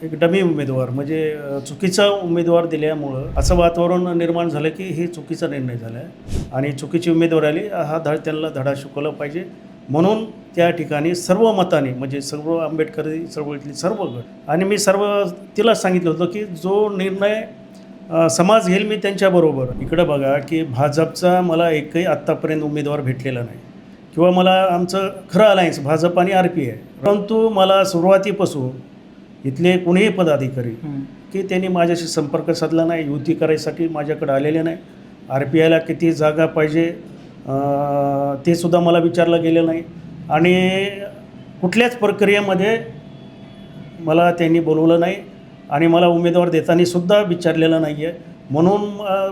एक डमी उमेदवार म्हणजे चुकीचा उमेदवार दिल्यामुळं असं वातावरण निर्माण झालं की हे चुकीचा निर्णय झाला आहे आणि चुकीची उमेदवार आली हा त्यांना धडा शिकवला पाहिजे म्हणून त्या ठिकाणी सर्व मताने म्हणजे सर्व आंबेडकरी चळवळीतली सर्व गट आणि मी सर्व तिला सांगितलं होतं की जो निर्णय समाज घेईल मी त्यांच्याबरोबर. इकडं बघा की भाजपचा मला एकही आत्तापर्यंत उमेदवार भेटलेला नाही किंवा मला आमचं खरं अलायन्स भाजप आणि RP आहे, परंतु मला सुरुवातीपासून इथले कोणीही पदाधिकारी की त्यांनी माझ्याशी संपर्क साधला नाही, युती करायसाठी माझ्याकडे आलेले नाही. RPIला किती जागा पाहिजे ते सुद्धा मला विचारलं गेलं नाही आणि कुठल्याच प्रक्रियेमध्ये मला त्यांनी बोलवलं नाही आणि मला उमेदवार देताना सुद्धा विचारलेलं नाही आहे. म्हणून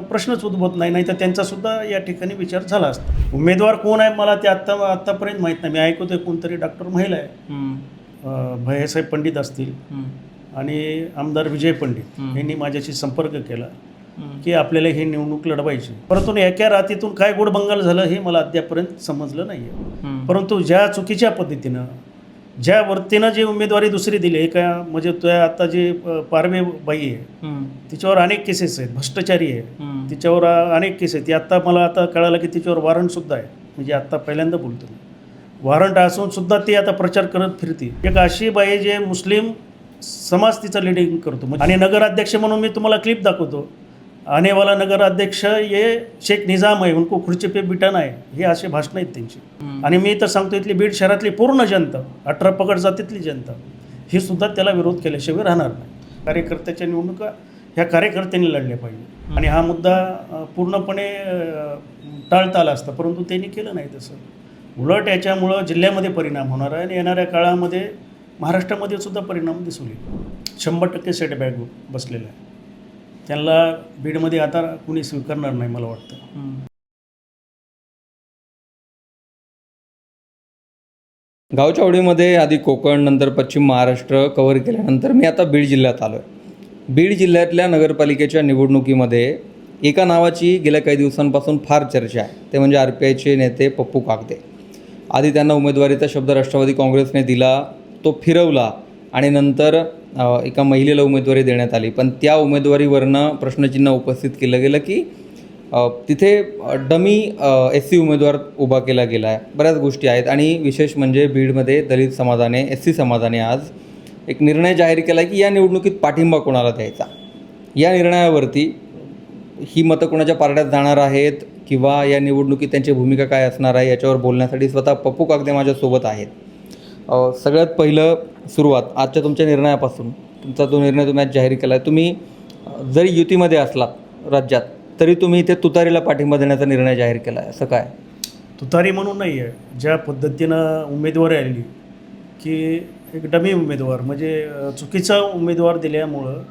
प्रश्नच उद्भवत नाही, नाही तर त्यांचासुद्धा या ठिकाणी विचार झाला असता. उमेदवार कोण आहे मला ते आत्तापर्यंत माहीत नाही. मी ऐकतो आहे कोणतरी डॉक्टर महिला आहे, भैयासाहेब पंडित असतील आणि आमदार विजय पंडित यांनी माझ्याशी संपर्क केला की आपल्याला ही निवडणूक लढवायची, परंतु एका रात्रीतून काय गोडबंगाल झालं हे मला अद्यापर्यंत समजलं नाही आहे. परंतु ज्या चुकीच्या पद्धतीनं ज्या वतीनं जी उमेदवारी दुसरी दिली एका म्हणजे त्या आता जी पारवे बाई आहे तिच्यावर अनेक केसेस आहेत, भ्रष्टाचारी आहे तिच्यावर अनेक केस आहेत. ती आत्ता मला आता कळालं की तिच्यावर वॉरंटसुद्धा आहे, म्हणजे आत्ता पहिल्यांदा बोलतो मी. वॉरंट असूनसुद्धा ती आता प्रचार करत फिरते. एक अशी बाई जे मुस्लिम समाज तिचं लिडिंग करतो आणि नगराध्यक्ष म्हणून मी तुम्हाला क्लिप दाखवतो. आनेवाला नगराध्यक्ष ये शेख निजाम आहे, उनको खुर्ची पे बिठाना आहे, हे असे भाषणं आहेत त्यांची. आणि मी तर सांगतो इथली बीड शहरातली पूर्ण जनता 18 पगड जातीतली जनता ही सुद्धा त्याला विरोध केल्याशिवाय राहणार नाही. कार्यकर्त्याच्या निवडणुका ह्या कार्यकर्त्यांनी लढल्या पाहिजे आणि हा मुद्दा पूर्णपणे टाळता आला असता, परंतु त्यांनी केलं नाही तसं. उलट याच्यामुळं जिल्ह्यामध्ये परिणाम होणार आहे आणि येणाऱ्या काळामध्ये महाराष्ट्रामध्ये सुद्धा परिणाम दिसून येईल. 100% सेटबॅक बसलेला आहे. त्यांना बीडमध्ये आता कुणी स्वीकारणार नाही मला वाटतं. गावच्या आवडीमध्ये आधी कोकण नंतर पश्चिम महाराष्ट्र कव्हर केल्यानंतर मी आता बीड जिल्ह्यात आलो आहे. बीड जिल्ह्यातल्या नगरपालिकेच्या निवडणुकीमध्ये एका नावाची गेल्या काही दिवसांपासून फार चर्चा आहे, ते म्हणजे RPIचे नेते पप्पू कागदे. आधी त्यांना उमेदवारीचा शब्द राष्ट्रवादी काँग्रेसने दिला, तो फिरवला आणि नंतर एका महिलेला उमेदवारी देण्यात आली. पण त्या उमेदवारीवरनं प्रश्नचिन्ह उपस्थित केलं गेलं की तिथे डमी SC उमेदवार उभा केला गेला आहे. बऱ्याच गोष्टी आहेत आणि विशेष म्हणजे बीडमध्ये दलित समाजाने SC समाजाने आज एक निर्णय जाहीर केला की या निवडणुकीत पाठिंबा कोणाला द्यायचा. या निर्णयावरती ही मतं कोणाच्या पारड्यात जाणार आहेत किंवा या निवडणुकीत त्यांची भूमिका काय असणार आहे याच्यावर बोलण्यासाठी स्वतः पप्पू कागदे माझ्यासोबत आहेत. सगळ्यात पहिलं सुरुवात आजच्या तुमच्या निर्णयापासून. तुमचा जो निर्णय तुम्ही आज जाहीर केला आहे, तुम्ही जरी युतीमध्ये असलात राज्यात तरी तुम्ही इथे तुतारीला पाठिंबा देण्याचा निर्णय जाहीर केला आहे, असं काय? तुतारी म्हणून नाही आहे, ज्या पद्धतीनं उमेदवारी आली की एक डमी उमेदवार म्हणजे चुकीचा उमेदवार दिल्यामुळं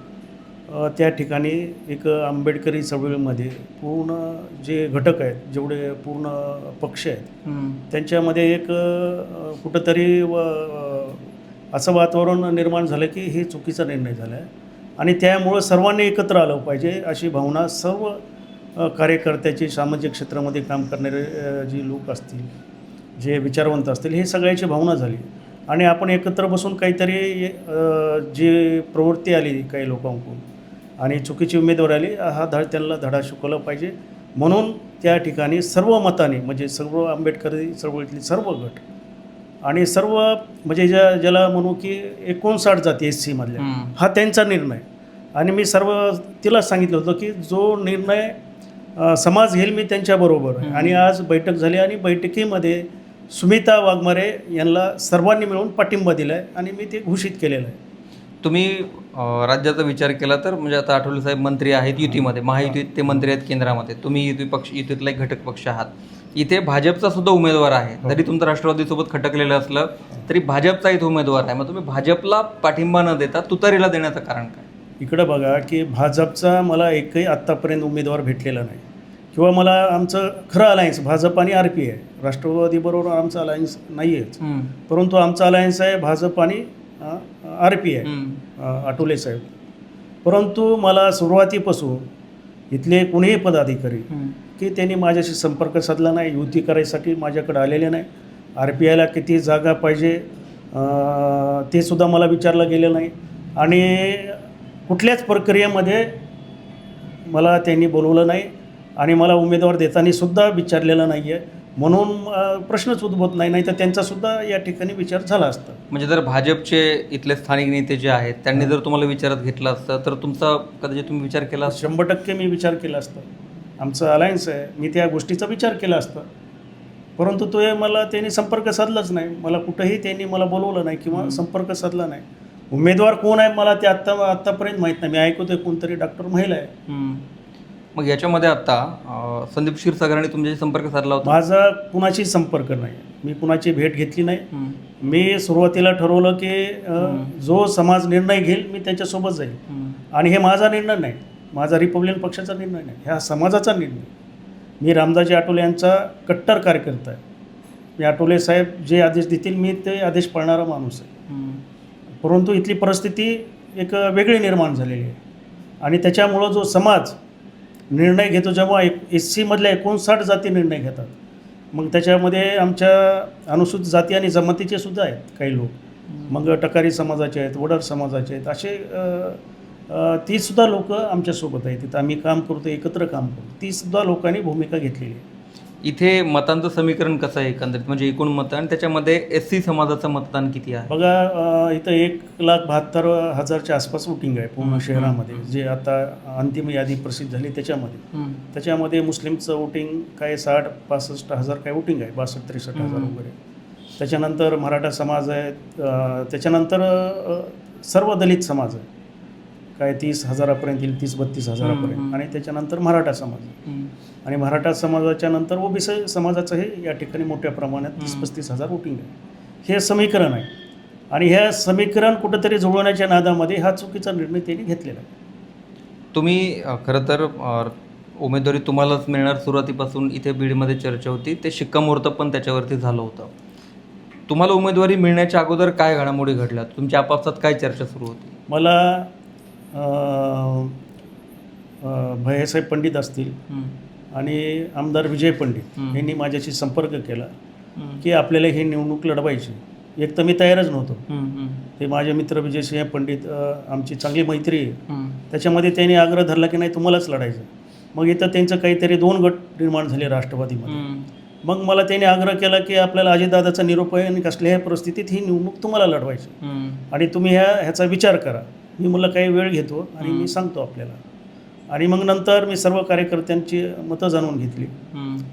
त्या ठिकाणी एक आंबेडकरी चळवळीमध्ये पूर्ण जे घटक आहेत, जेवढे पूर्ण पक्ष आहेत त्यांच्यामध्ये एक कुठंतरी असं वातावरण निर्माण झालं की हे चुकीचा निर्णय झाला आहे आणि त्यामुळं सर्वांनी एकत्र आलं पाहिजे अशी भावना सर्व कार्यकर्त्याची सामाजिक क्षेत्रामध्ये काम करणारे जे लोक असतील, जे विचारवंत असतील, हे सगळ्याची भावना झाली आणि आपण एकत्र बसून काहीतरी जी प्रवृत्ती आली काही लोकांकडून आणि चुकीची उमेदवार आली हा त्यांना धडा शिकवला पाहिजे म्हणून त्या ठिकाणी सर्व मताने म्हणजे सर्व आंबेडकरी चळवळीतली सर्व गट आणि सर्व म्हणजे ज्याला म्हणू की 59 जाती SC मधल्या हा त्यांचा निर्णय. आणि मी सर्व तिला सांगितलं होतं की जो निर्णय समाज घेईल मी त्यांच्याबरोबर आणि आज बैठक झाली आणि बैठकीमध्ये सुमिता वाघमारे यांना सर्वांनी मिळून पाठिंबा दिला आहे आणि मी ते घोषित केलेलं आहे. तुम्ही राज्याचा विचार केला तर म्हणजे आता आठवले साहेब मंत्री आहेत युतीमध्ये, महायुतीत ते मंत्री आहेत केंद्रामध्ये, तुम्ही युतीतला एक घटक पक्ष आहात. इथे भाजपचा सुद्धा उमेदवार आहे, जरी तुमचं राष्ट्रवादीसोबत खटकलेलं असलं तरी भाजपचा इथे उमेदवार आहे. मग तुम्ही भाजपला पाठिंबा न देता तुतारीला देण्याचं कारण काय? इकडं बघा की भाजपचा मला एकही आत्तापर्यंत उमेदवार भेटलेला नाही किंवा मला आमचं खरं अलायन्स भाजप आणि RP आहे. राष्ट्रवादीबरोबर आमचं अलायन्स नाही आहेच, परंतु आमचं अलायन्स आहे भाजप आणि RP आहे आठवले साहेब. परंतु मला सुरुवातीपासून इथले कोणीही पदाधिकारी की त्यांनी माझ्याशी संपर्क साधला नाही, युती करायसाठी माझ्याकडे आलेले नाही. RPIला किती जागा पाहिजे ते सुद्धा मला विचारलं गेलं नाही आणि कुठल्याच प्रक्रियेमध्ये मला त्यांनी बोलवलं नाही आणि मला उमेदवार देताना सुद्धा विचारलेलं नाही आहे, म्हणून प्रश्नच उद्भवत नाही. नाही तर त्यांचासुद्धा या ठिकाणी विचार झाला असता. म्हणजे जर भाजपचे इथले स्थानिक नेते जे आहेत त्यांनी जर तुम्हाला विचारात घेतलं असतं तर तुमचा कदाचित तुम्ही विचार केला असता? 100% मी विचार केला असता. आमचं अलायन्स आहे, मी त्या गोष्टीचा विचार केला असता. परंतु तो मला त्यांनी संपर्क साधलाच नाही. मला कुठंही त्यांनी मला बोलवलं नाही किंवा संपर्क साधला नाही. उमेदवार कोण आहे मला ते आत्तापर्यंत माहीत नाही. मी ऐकतोय कोणतरी डॉक्टर महिला आहे. मग याच्यामध्ये आता संदीप क्षीरसागरांनी तुमच्याशी संपर्क साधला होता? माझा कुणाशी संपर्क नाही. मी कुणाची भेट घेतली नाही. मी सुरुवातीला ठरवलं की जो समाज निर्णय घेईल मी त्याच्यासोबत जाईल. आणि हे माझा निर्णय नाही, माझा रिपब्लिकन पक्षाचा निर्णय नाही, ह्या समाजाचा निर्णय. मी रामदासजी आठवले यांचा कट्टर कार्यकर्ता आहे. मी आठवले साहेब जे आदेश देतील मी ते आदेश पाळणारा माणूस आहे. परंतु इथली परिस्थिती एक वेगळी निर्माण झालेली आहे आणि त्याच्यामुळं जो समाज निर्णय घेतो, जेव्हा SC मधल्या 59 जाती निर्णय घेतात, मग त्याच्यामध्ये आमच्या अनुसूचित जाती आणि जमातीचे सुद्धा आहेत काही लोक. मग टकारी समाजाचे आहेत, वडार समाजाचे आहेत, असे तीसुद्धा लोक आमच्यासोबत आहेत. तिथं आम्ही काम करतो, एकत्र काम करतो. तीसुद्धा लोकांनी भूमिका घेतलेली आहे. इथे मतांचं समीकरण कसं आहे एकंदरीत, म्हणजे एकूण मतं आणि त्याच्यामध्ये SC समाजाचं मतदान किती आहे? बघा, इथं 1,72,000च्या आसपास वोटिंग आहे पूर्ण शहरामध्ये. जे आता अंतिम यादी प्रसिद्ध झाली त्याच्यामध्ये मुस्लिमचं वोटिंग काय 60-65 हजार काय वोटिंग आहे, 62-63 हजार वगैरे. त्याच्यानंतर मराठा समाज आहे, त्याच्यानंतर सर्व दलित समाज आहे काय 30,000पर्यंत येईल, 30-32 हजारापर्यंत. आणि त्याच्यानंतर मराठा समाज आणि मराठा समाजाच्या नंतर OBC समाजाचं हे या ठिकाणी मोठ्या प्रमाणात 30-35 हजार वोटिंग आहे. हे समीकरण आहे आणि ह्या समीकरण कुठंतरी जुळवण्याच्या नादामध्ये हा चुकीचा निर्णय त्यांनी घेतलेला आहे. तुम्ही खरं तर उमेदवारी तुम्हालाच मिळणार सुरुवातीपासून इथे बीडमध्ये चर्चा होती, ते शिक्कामोर्तब पण त्याच्यावरती झालं होतं. तुम्हाला उमेदवारी मिळण्याच्या अगोदर काय घडामोडी घडल्या, तुमच्या आपापसात काय चर्चा सुरू होती? मला भैयासाहेब पंडित असतील आणि आमदार विजय पंडित यांनी माझ्याशी संपर्क केला की आपल्याला ही निवडणूक लढवायची. एक तर मी तयारच नव्हतो. ते माझे मित्र विजयसिंह पंडित, आमची चांगली मैत्री आहे, त्याच्यामध्ये त्यांनी आग्रह धरला की नाही तुम्हालाच लढायचं. मग इथं त्यांचं काहीतरी 2 गट निर्माण झाले राष्ट्रवादीमध्ये. मग मला त्यांनी आग्रह केला की आपल्याला अजितदादाचा निरोप आहे आणि कसल्याही परिस्थितीत ही निवडणूक तुम्हाला लढवायची आणि तुम्ही ह्याचा विचार करा. मी मला काही वेळ घेतो आणि मी सांगतो आपल्याला. आणि मग नंतर मी सर्व कार्यकर्त्यांची मतं जाणून घेतली.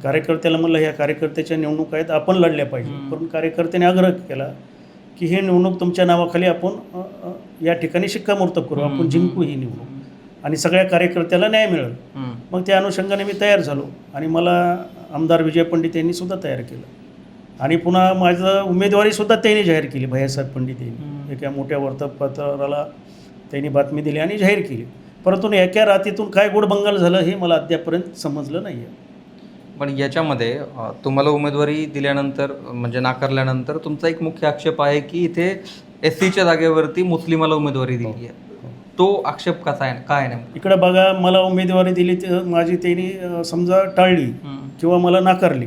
कार्यकर्त्याला म्हणलं ह्या कार्यकर्त्याच्या निवडणूक आहेत, आपण लढल्या पाहिजे. पण कार्यकर्त्याने आग्रह केला की ही निवडणूक तुमच्या नावाखाली आपण या ठिकाणी शिक्कामोर्तब करू, आपण जिंकू ही निवडणूक आणि सगळ्या कार्यकर्त्याला न्याय मिळेल. मग त्या अनुषंगाने मी तयार झालो आणि मला आमदार विजय पंडित यांनी सुद्धा तयार केलं आणि पुन्हा माझं उमेदवारीसुद्धा त्यांनी जाहीर केली. भैयासाहेब पंडित यांनी एका मोठ्या वर्तमानपत्राला त्यांनी बातमी दिली आणि जाहीर केली. परंतु एका रात्रीतून काय गोडबंगाल झालं हे मला अद्यापर्यंत समजलं नाही आहे. पण याच्यामध्ये तुम्हाला उमेदवारी दिल्यानंतर म्हणजे नाकारल्यानंतर तुमचा एक मुख्य आक्षेप आहे की इथे SCच्या जागेवरती मुस्लिमाला उमेदवारी दिली आहे. तो आक्षेप कसा आहे, काय नाही? इकडं बघा, मला उमेदवारी दिली माझी त्यांनी समजा टाळली किंवा मला नाकारली,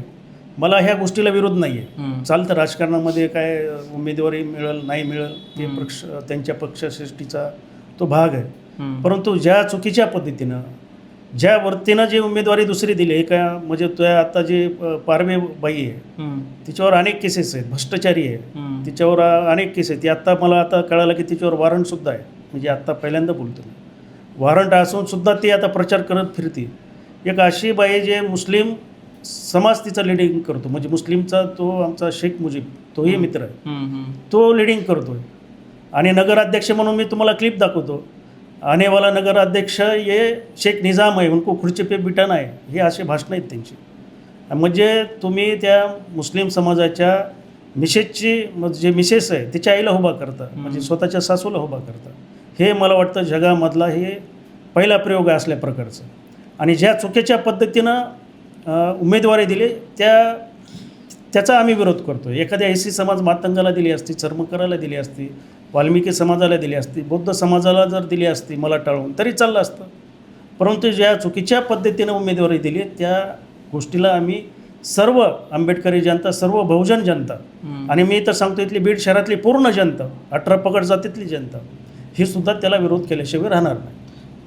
मला ह्या गोष्टीला विरोध नाही आहे. चालतं राजकारणामध्ये काय उमेदवारी मिळेल नाही मिळेल ते त्यांच्या पक्षश्रेष्ठीचा तो भाग आहे. परंतु ज्या चुकीच्या पद्धतीनं ज्या वृत्तीनं जी उमेदवारी दुसरी दिली एका म्हणजे त्या आता जे पारवे बाई आहे तिच्यावर अनेक केसेस आहेत, भ्रष्टाचारी आहे तिच्यावर अनेक केस आहेत. ती आत्ता मला आता कळालं की तिच्यावर वॉरंटसुद्धा आहे. म्हणजे आत्ता पहिल्यांदा बोलतो मी, वॉरंट असूनसुद्धा ती आता प्रचार करत फिरते. एक अशी बाई जे मुस्लिम समाज तिचा लिडिंग करतो, म्हणजे मुस्लिमचा तो आमचा शेख मुजीब तोही मित्र आहे, तो लिडिंग करतो आहे. आणि नगराध्यक्ष म्हणून मी तुम्हाला क्लिप दाखवतो, आनेवाला नगराध्यक्ष ये शेख निजाम आहे, उनको खुर्ची पे बिठाना आहे, हे असे भाषणं आहेत त्यांची. म्हणजे तुम्ही त्या मुस्लिम समाजाच्या मिसेसची जे मिसेस आहे तिच्या आईला उभा करता, म्हणजे स्वतःच्या सासूला उभा करता. हे मला वाटतं जगामधला हे पहिला प्रयोग आहे असल्या प्रकारचं. आणि ज्या चुकीच्या पद्धतीनं उमेदवारी दिली त्याचा आम्ही विरोध करतो. एखाद्या SC समाज मातंगाला दिली असती, चर्मकाराला दिली असती, वाल्मिकी समाजाला दिली असती, बौद्ध समाजाला जर दिली असती मला टाळून तरी चाललं असतं. परंतु ज्या चुकीच्या पद्धतीनं उमेदवारी दिली त्या गोष्टीला आम्ही सर्व आंबेडकरी जनता, सर्व बहुजन जनता आणि मी तर सांगतो इथली बीड शहरातली पूर्ण जनता, 18 पगड जातीतली जनता ही सुद्धा त्याला विरोध केल्याशिवाय राहणार नाही.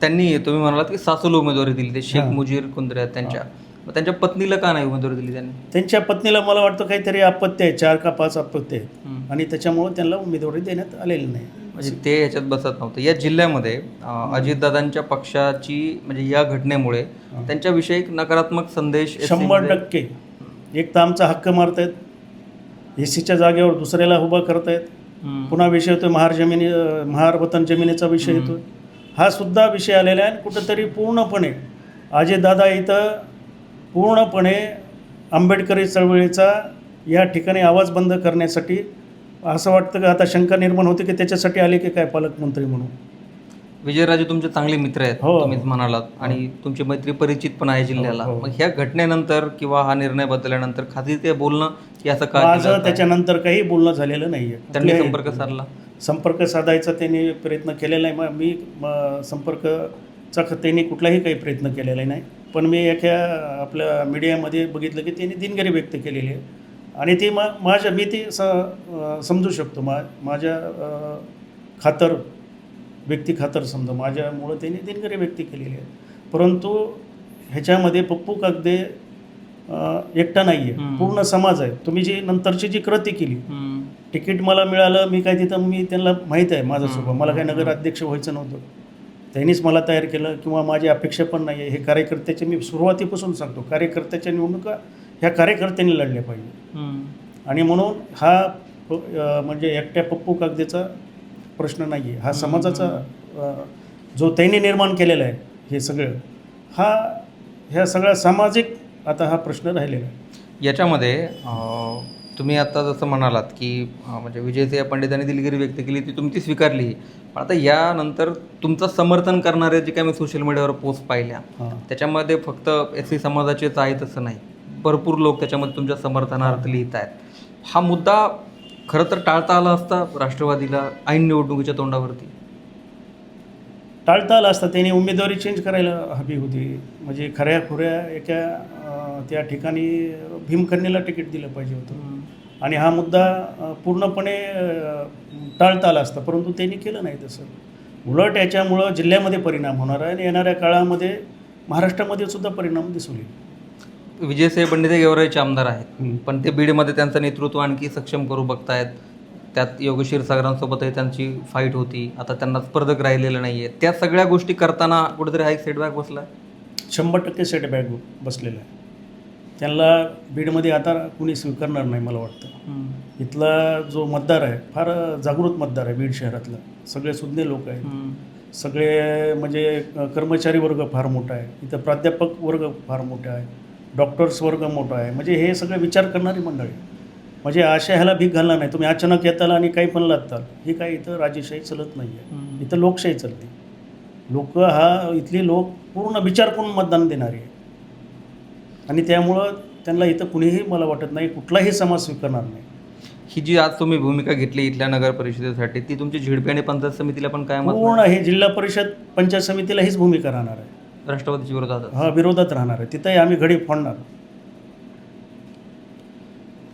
त्यांनी तुम्ही म्हणालात की सासूला उमेदवारी दिली, ते शेख हां. मुजीर कुंद्रे आहेत त्यांच्या, मग त्यांच्या पत्नीला का नाही उमेदवारी दिली त्यांनी? त्यांच्या पत्नीला मला वाटतं काहीतरी अपत्य आहे, 4 का 5 अपत्य आहेत हम्म. आणि त्याच्यामुळं त्यांना उमेदवारी देण्यात आलेली नाही. म्हणजे ते ह्याच्यात बसत नव्हतं. या जिल्ह्यामध्ये अजितदादांच्या पक्षाची म्हणजे या घटनेमुळे त्यांच्याविषयी एक नकारात्मक संदेश 100% एक तर आमचा हक्क मारतायत, एसीच्या जागेवर दुसऱ्याला उभा करतायत. पुन्हा विषय येतो महार वतन जमिनीचा विषय येतो. हा सुद्धा विषय आलेला आहे. कुठंतरी पूर्णपणे अजितदादा इथं पूर्णपणे आंबेडकरी चळवळीचा या ठिकाणी आवाज बंद करण्यासाठी असं वाटतं की आता शंका निर्माण होते की त्याच्यासाठी आले की काय पालकमंत्री म्हणून. विजयराजे तुमचे चांगले मित्र आहेत, हो. तुम्हीच म्हणालात, आणि तुमची मैत्री परिचित पण आहे जिल्ह्याला. हो. मग ह्या घटनेनंतर किंवा हा निर्णय बदलल्यानंतर खात्री ते बोलणं की असं का केलं माझं होतं? त्याच्यानंतर काही बोलणं झालेलं नाही त्यांनी आहे. संपर्क साधला? संपर्क साधायचा त्यांनी प्रयत्न केलेला आहे. मी संपर्कचा त्यांनी कुठलाही काही प्रयत्न केलेला नाही. पण मी एका आपल्या मीडियामध्ये बघितलं की त्यांनी दिनगिरी व्यक्त केलेली आहे आणि ती मी ती समजू शकतो. माझ्या खातर, व्यक्ती खातर समजा माझ्यामुळं त्यांनी दिनगिरी व्यक्त केलेली आहे. परंतु ह्याच्यामध्ये पप्पू कागदे एकटा नाही आहे, पूर्ण समाज आहे. तुम्ही जी नंतरची जी कृती केली, तिकीट मला मिळालं, मी काय तिथं मी त्यांना माहीत आहे माझं स्वभाव, मला काय नगराध्यक्ष व्हायचं नव्हतं, त्यांनीच मला तयार केलं किंवा माझी अपेक्षा पण नाही आहे. हे कार्यकर्त्याचे मी सुरुवातीपासून सांगतो, कार्यकर्त्याच्या निवडणुका ह्या कार्यकर्त्यांनी लढल्या पाहिजे आणि म्हणून हा म्हणजे एकट्या पप्पू कागदेचा प्रश्न नाही आहे. हा समाजाचा जो त्यांनी निर्माण केलेला आहे हे सगळं, ह्या सगळ्या सामाजिक आता हा प्रश्न राहिलेला आहे. याच्यामध्ये तुम्ही आता जसं म्हणालात की म्हणजे विजयसिंह पंडितांनी दिलगिरी व्यक्त केली ती तुम्ही ती स्वीकारली, पण आता यानंतर तुमचं समर्थन करणारे जे काही मी सोशल मीडियावर पोस्ट पाहिल्या त्याच्यामध्ये फक्त SC समाजाचेच आहेत असं नाही, भरपूर लोक त्याच्यामध्ये तुमच्या समर्थनार्थ लिहित आहेत. हा मुद्दा खरं तर टाळता आला असता राष्ट्रवादीला ऐन निवडणुकीच्या तोंडावरती? टाळता आला असता. त्यांनी उमेदवारी चेंज करायला हवी होती. म्हणजे खऱ्याखुऱ्या एका त्या ठिकाणी भीमकन्नीला तिकीट दिलं पाहिजे होतं आणि हा मुद्दा पूर्णपणे टाळता आला असता, परंतु त्यांनी केलं नाही तसं. उलट याच्यामुळं जिल्ह्यामध्ये परिणाम होणार आहे आणि येणाऱ्या काळामध्ये महाराष्ट्रामध्ये सुद्धा परिणाम दिसून येईल. विजयसिंह पंडित हे गेवराईचे आमदार आहेत, पण ते बीडमध्ये त्यांचं नेतृत्व आणखी सक्षम करू बघतायत. त्यात योगेश क्षीरसागरांसोबतही त्यांची फाईट होती, आता त्यांना स्पर्धक राहिलेलं नाही आहे. त्या सगळ्या गोष्टी करताना कुठेतरी हा एक सेटबॅक बसला आहे. 100% सेटबॅक बसलेला आहे. त्यांना बीडमध्ये आता कुणी स्वीकारणार नाही मला वाटतं. इथला जो मतदार आहे फार जागृत मतदार आहे. बीड शहरातला सगळे सुज्ञ लोक आहेत, सगळे म्हणजे कर्मचारी वर्ग फार मोठा आहे, इथं प्राध्यापक वर्ग फार मोठा आहे, डॉक्टर्स वर्ग मोठा आहे. म्हणजे हे सगळे विचार करणारी मंडळी. म्हणजे अशा ह्याला भीक घालणार नाही. तुम्ही अचानक येताल आणि काही पण लागताल, ही काही इथं राजेशाही चालत नाही आहे, इथं लोकशाही चालते. इथली लोक पूर्ण विचार करून मतदान देणारी आहे आणि त्यामुळं त्यांना इथं कुणीही मला वाटत नाही कुठलाही समाज स्वीकारणार नाही. ही जी आज तुम्ही भूमिका घेतली इथल्या नगर परिषदेसाठी, ती तुमची झिडपी आणि पंचायत समितीला पण काय पूर्ण हे जिल्हा परिषद पंचायत समितीला हीच भूमिका राहणार आहे. राष्ट्रवादीच्या विरोधात? विरोधात राहणार आहे. तिथंही आम्ही घडी फोडणार.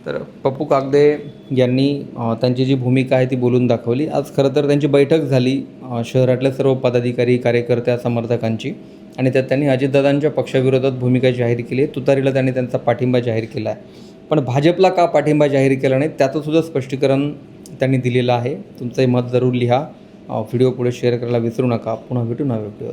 तर पप्पू कागदे यांनी त्यांची जी भूमिका आहे ती बोलून दाखवली. आज खरं तर त्यांची बैठक झाली शहरातल्या सर्व पदाधिकारी, कार्यकर्त्या, समर्थकांची, आणि त्यात त्यांनी अजितदादांच्या पक्षाविरोधात भूमिका जाहीर केली आहे. तुतारीला त्यांनी त्यांचा पाठिंबा जाहीर केला आहे, पण भाजपला का पाठिंबा जाहीर केला नाही त्याचं सुद्धा स्पष्टीकरण त्यांनी दिलेलं आहे. तुमचंही मत जरूर लिहा. व्हिडिओ पुढे शेअर करायला विसरू नका. पुन्हा भेटू नव्या व्हिडिओ.